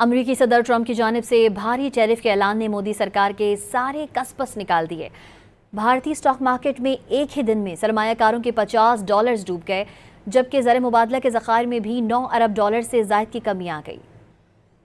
अमेरिकी सदर ट्रंप की जानिब से भारी टैरिफ के ऐलान ने मोदी सरकार के सारे कसपस निकाल दिए। भारतीय स्टॉक मार्केट में एक ही दिन में सरमायाकारों के $50 डूब गए, जबकि ज़र मुबादला के ज़खायर में भी $9 अरब से ज़ायद की कमी आ गई।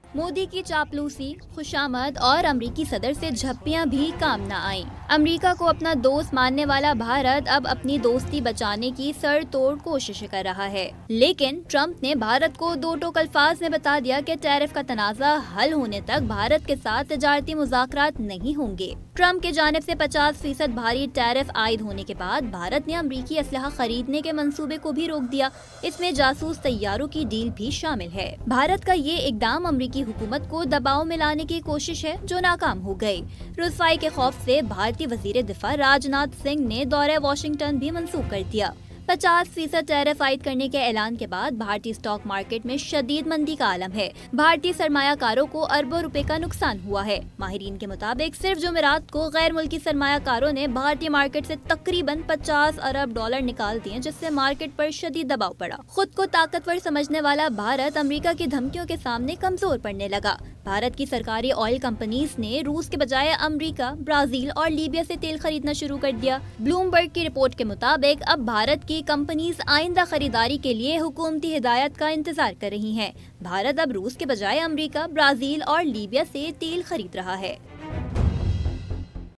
मोदी की चापलूसी, खुशामद और अमरीकी सदर से झप्पियां भी काम न आईं। अमरीका को अपना दोस्त मानने वाला भारत अब अपनी दोस्ती बचाने की सर तोड़ कोशिश कर रहा है, लेकिन ट्रंप ने भारत को दो टोक अल्फाज में बता दिया कि टैरिफ का तनाज़ा हल होने तक भारत के साथ तिजारती मुज़ाकरात नहीं होंगे। ट्रंप की जानिब से 50% भारी टैरिफ आयद होने के बाद भारत ने अमरीकी असलहा खरीदने के मंसूबे को भी रोक दिया। इसमें जासूस तैयारों की डील भी शामिल है। भारत का ये इकदाम अमरीकी हुकूमत को दबाव में लाने की कोशिश है, जो नाकाम हो गई। रुसवाई के खौफ से भारतीय वजीर दिफा राजनाथ सिंह ने दौरे वाशिंगटन भी मंसूख कर दिया। 50% टैरिफ आयद करने के ऐलान के बाद भारतीय स्टॉक मार्केट में शदीद मंदी का आलम है। भारतीय सरमायाकारों को अरबों रुपए का नुकसान हुआ है। माहिरीन के मुताबिक सिर्फ जुमेरात को गैर मुल्की सरमायाकारों ने भारतीय मार्केट से तकरीबन $50 अरब निकाल दिए, जिससे मार्केट पर शदीद दबाव पड़ा। खुद को ताकतवर समझने वाला भारत अमेरिका की धमकियों के सामने कमजोर पड़ने लगा। भारत की सरकारी ऑयल कंपनीज ने रूस के बजाय अमेरिका, ब्राजील और लीबिया से तेल खरीदना शुरू कर दिया। ब्लूमबर्ग की रिपोर्ट के मुताबिक अब भारत की कंपनीज आइंदा खरीदारी के लिए हुकूमती हिदायत का इंतजार कर रही हैं। भारत अब रूस के बजाय अमेरिका, ब्राजील और लीबिया से तेल खरीद रहा है।